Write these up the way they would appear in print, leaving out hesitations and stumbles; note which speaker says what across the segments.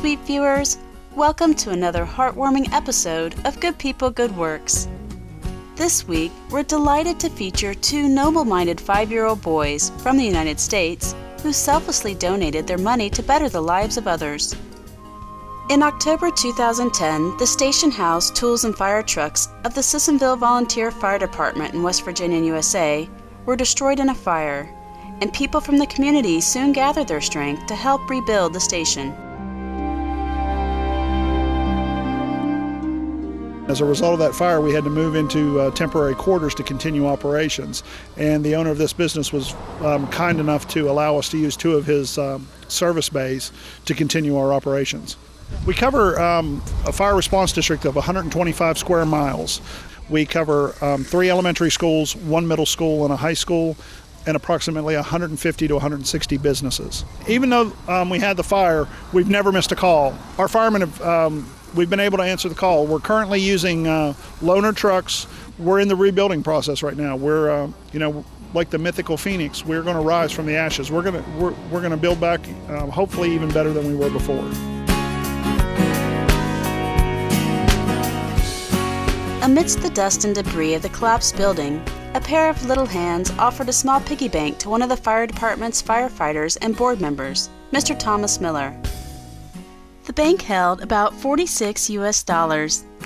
Speaker 1: sweet viewers. Welcome to another heartwarming episode of Good People, Good Works. This week, we're delighted to feature two noble-minded 5-year-old boys from the United States who selflessly donated their money to better the lives of others. In October 2010, the station house, tools, and fire trucks of the Sissonville Volunteer Fire Department in West Virginia, USA, were destroyed in a fire, and people from the community soon gathered their strength to help rebuild the station.
Speaker 2: As a result of that fire, we had to move into temporary quarters to continue operations, and the owner of this business was kind enough to allow us to use 2 of his service bays to continue our operations. We cover a fire response district of 125 square miles. We cover 3 elementary schools, 1 middle school, and a high school, and approximately 150 to 160 businesses. Even though we had the fire, we've never missed a call. Our firemen have, we've been able to answer the call. We're currently using loaner trucks. We're in the rebuilding process right now. We're, like the mythical phoenix, we're going to rise from the ashes. We're going to build back, hopefully even better than we were before.
Speaker 1: Amidst the dust and debris of the collapsed building, a pair of little hands offered a small piggy bank to one of the fire department's firefighters and board members, Mr. Thomas Miller. The bank held about $46 US,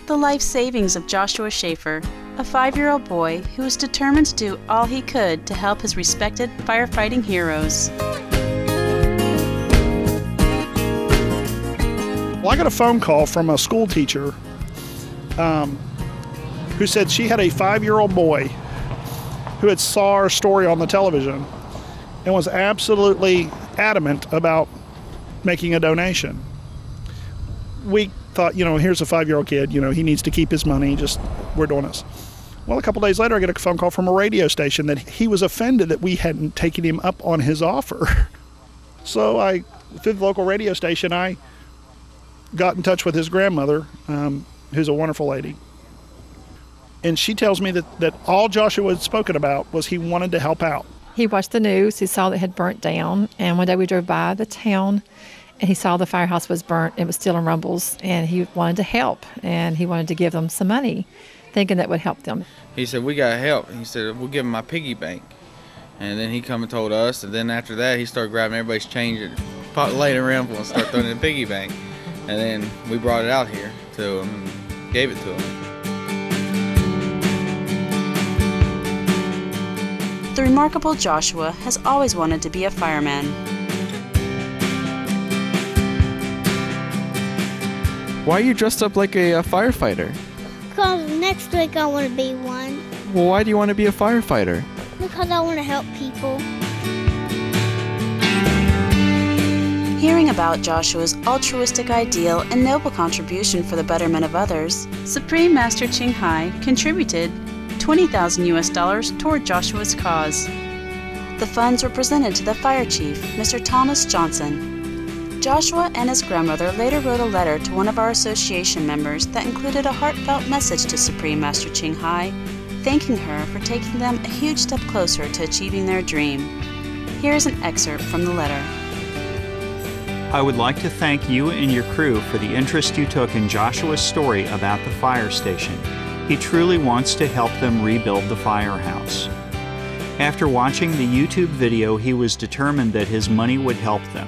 Speaker 1: the life savings of Joshua Schaefer, a 5-year-old boy who was determined to do all he could to help his respected firefighting heroes.
Speaker 2: Well, I got a phone call from a school teacher who said she had a 5-year-old boy who had saw our story on the television and was absolutely adamant about making a donation. We thought, here's a 5-year-old kid, he needs to keep his money, we're doing this. Well, a couple days later, I get a phone call from a radio station that he was offended that we hadn't taken him up on his offer. So through the local radio station, I got in touch with his grandmother, who's a wonderful lady. And she tells me that all Joshua had spoken about was he wanted to help out.
Speaker 3: He watched the news, he saw that it had burnt down, and one day we drove by the town, and he saw the firehouse was burnt, it was still in rumbles, and he wanted to help, and he wanted to give them some money, thinking that would help them.
Speaker 4: He said, we got help. He said, we'll give him my piggy bank. And then he come and told us, and then after that, he started grabbing everybody's change and laying around and started throwing it in the piggy bank. And then we brought it out here to him and gave it to him.
Speaker 1: The remarkable Joshua has always wanted to be a fireman.
Speaker 5: Why are you dressed up like a firefighter?
Speaker 6: Because next week I want to be one.
Speaker 5: Well, why do you want to be a firefighter?
Speaker 6: Because I want to help people.
Speaker 1: Hearing about Joshua's altruistic ideal and noble contribution for the betterment of others, Supreme Master Ching Hai contributed $20,000 US toward Joshua's cause. The funds were presented to the fire chief, Mr. Thomas Johnson. Joshua and his grandmother later wrote a letter to one of our association members that included a heartfelt message to Supreme Master Ching Hai, thanking her for taking them a huge step closer to achieving their dream. Here's an excerpt from the letter.
Speaker 7: I would like to thank you and your crew for the interest you took in Joshua's story about the fire station. He truly wants to help them rebuild the firehouse. After watching the YouTube video, he was determined that his money would help them.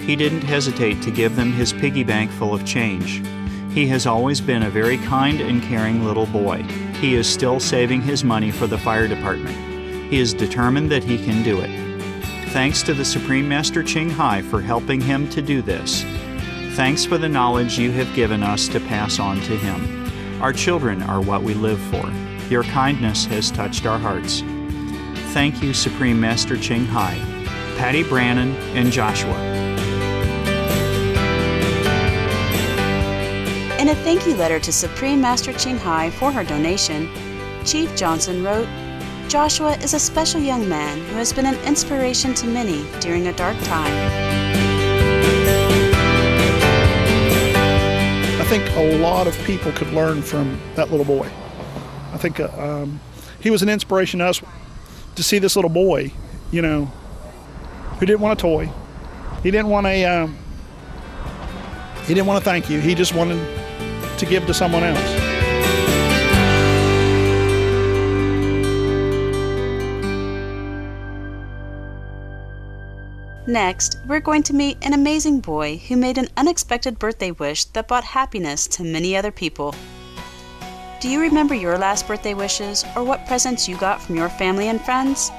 Speaker 7: He didn't hesitate to give them his piggy bank full of change. He has always been a very kind and caring little boy. He is still saving his money for the fire department. He is determined that he can do it. Thanks to the Supreme Master Ching Hai for helping him to do this. Thanks for the knowledge you have given us to pass on to him. Our children are what we live for. Your kindness has touched our hearts. Thank you, Supreme Master Ching Hai, Patty Brannon, and Joshua.
Speaker 1: In a thank you letter to Supreme Master Ching Hai for her donation, Chief Johnson wrote, Joshua is a special young man who has been an inspiration to many during a dark time.
Speaker 2: I think a lot of people could learn from that little boy. I think he was an inspiration to us to see this little boy, who didn't want a toy. He didn't want a He didn't want to thank you. He just wanted to give to someone else.
Speaker 1: Next, we're going to meet an amazing boy who made an unexpected birthday wish that brought happiness to many other people. Do you remember your last birthday wishes or what presents you got from your family and friends?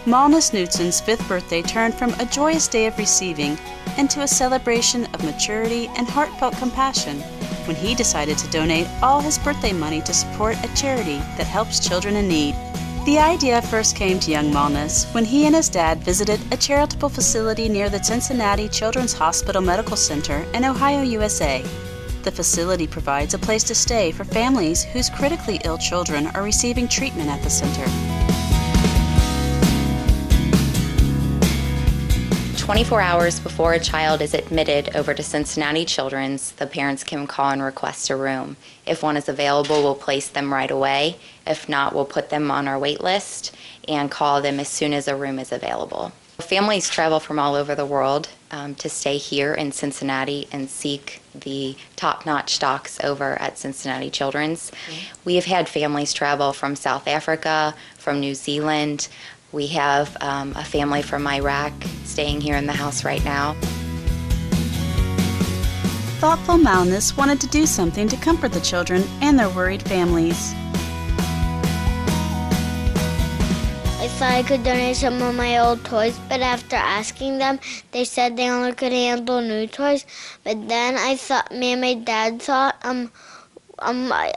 Speaker 1: Malnus Knutson's 5th birthday turned from a joyous day of receiving into a celebration of maturity and heartfelt compassion when he decided to donate all his birthday money to support a charity that helps children in need. The idea first came to young Malnus when he and his dad visited a charitable facility near the Cincinnati Children's Hospital Medical Center in Ohio, USA. The facility provides a place to stay for families whose critically ill children are receiving treatment at the center.
Speaker 8: 24 hours before a child is admitted over to Cincinnati Children's, the parents can call and request a room. If one is available, we'll place them right away. If not, we'll put them on our wait list and call them as soon as a room is available. Families travel from all over the world to stay here in Cincinnati and seek the top-notch docs over at Cincinnati Children's. We have had families travel from South Africa, from New Zealand. We have a family from Iraq staying here in the house right now.
Speaker 1: Thoughtful Malnus wanted to do something to comfort the children and their worried families.
Speaker 6: I thought I could donate some of my old toys, but after asking them, they said they only could handle new toys. But then me and my dad thought I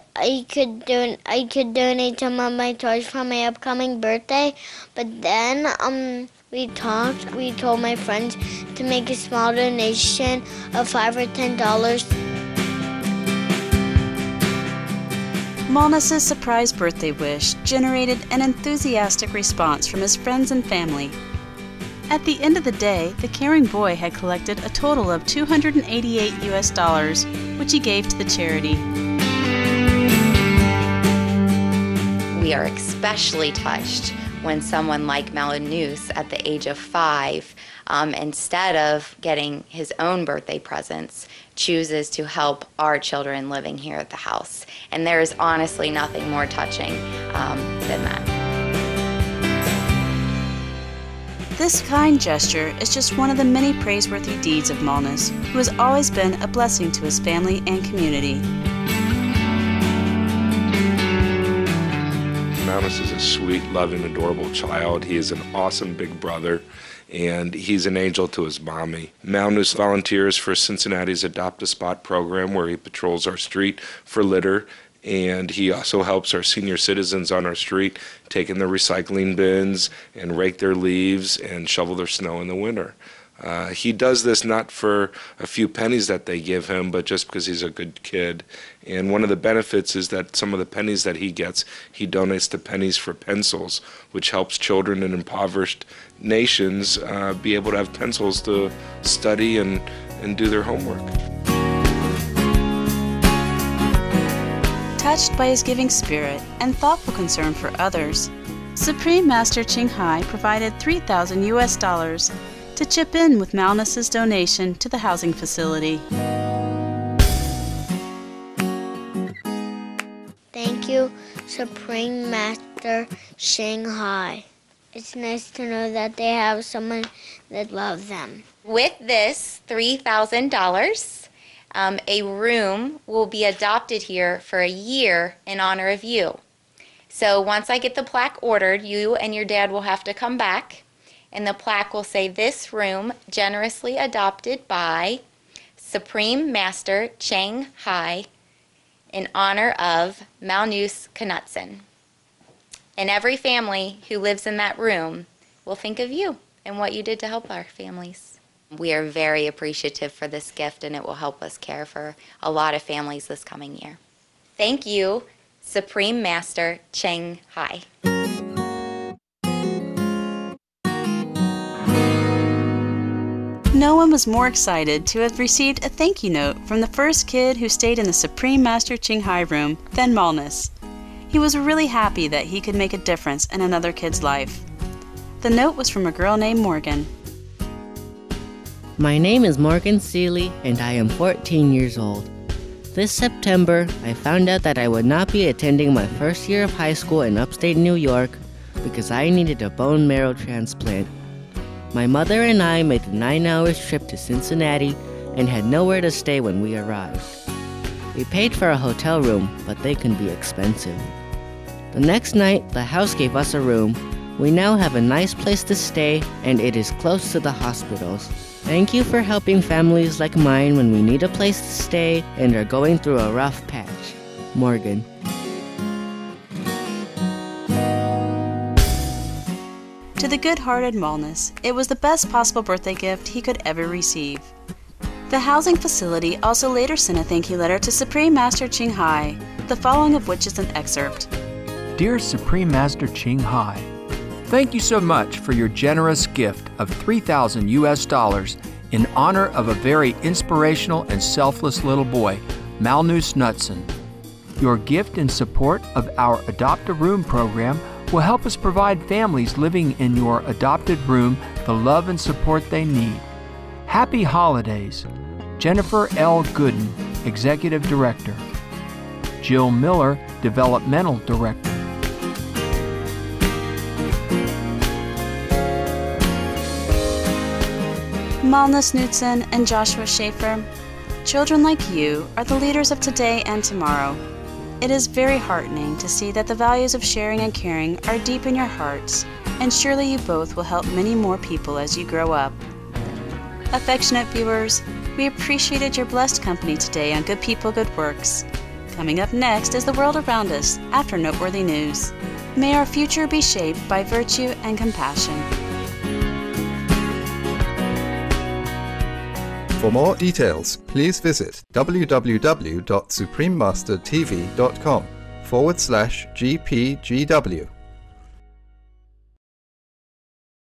Speaker 6: could donate some of my toys for my upcoming birthday. But then we told my friends to make a small donation of $5 or $10.
Speaker 1: Malnus's surprise birthday wish generated an enthusiastic response from his friends and family. At the end of the day, the caring boy had collected a total of $288 US, which he gave to the charity.
Speaker 8: We are especially touched when someone like Malnus at the age of 5, instead of getting his own birthday presents, chooses to help our children living here at the house. And there is honestly nothing more touching than that.
Speaker 1: This kind gesture is just one of the many praiseworthy deeds of Malnus, who has always been a blessing to his family and community.
Speaker 9: Malnus is a sweet, loving, adorable child. He is an awesome big brother, and he's an angel to his mommy. Malnus volunteers for Cincinnati's Adopt a Spot program, where he patrols our street for litter, and he also helps our senior citizens on our street take in their recycling bins and rake their leaves and shovel their snow in the winter. He does this not for a few pennies that they give him, but just because he's a good kid. And one of the benefits is that some of the pennies that he gets, he donates to Pennies for Pencils, which helps children in impoverished nations be able to have pencils to study and do their homework.
Speaker 1: Touched by his giving spirit and thoughtful concern for others, Supreme Master Ching Hai provided $3,000 US to chip in with Malnus's donation to the housing facility.
Speaker 6: Thank you, Supreme Master Ching Hai. It's nice to know that they have someone that loves them.
Speaker 8: With this $3,000, a room will be adopted here for a year in honor of you. So once I get the plaque ordered, you and your dad will have to come back, and the plaque will say, "This room generously adopted by Supreme Master Ching Hai in honor of Malnus Knutson." And every family who lives in that room will think of you and what you did to help our families. We are very appreciative for this gift, and it will help us care for a lot of families this coming year. Thank you, Supreme Master Ching Hai.
Speaker 1: No one was more excited to have received a thank you note from the first kid who stayed in the Supreme Master Ching Hai room than Malnus. He was really happy that he could make a difference in another kid's life. The note was from a girl named Morgan.
Speaker 10: My name is Morgan Seeley, and I am 14 years old. This September, I found out that I would not be attending my first year of high school in upstate New York because I needed a bone marrow transplant. My mother and I made the 9-hour trip to Cincinnati and had nowhere to stay when we arrived. We paid for a hotel room, but they can be expensive. The next night, the house gave us a room. We now have a nice place to stay, and it is close to the hospitals. Thank you for helping families like mine when we need a place to stay and are going through a rough patch. Morgan.
Speaker 1: To the good-hearted Malnus, it was the best possible birthday gift he could ever receive. The housing facility also later sent a thank you letter to Supreme Master Ching Hai, the following of which is an excerpt.
Speaker 11: Dear Supreme Master Ching Hai, thank you so much for your generous gift of $3,000 in honor of a very inspirational and selfless little boy, Malnus Knutson. Your gift in support of our Adopt a Room program will help us provide families living in your adopted room the love and support they need. Happy holidays. Jennifer L. Gooden, Executive Director. Jill Miller, Developmental Director.
Speaker 1: Malnus Knutson and Joshua Schaefer, children like you are the leaders of today and tomorrow. It is very heartening to see that the values of sharing and caring are deep in your hearts, and surely you both will help many more people as you grow up. Affectionate viewers, we appreciated your blessed company today on Good People, Good Works. Coming up next is the world around us after noteworthy news. May our future be shaped by virtue and compassion.
Speaker 12: For more details, please visit www.suprememastertv.com/GPGW.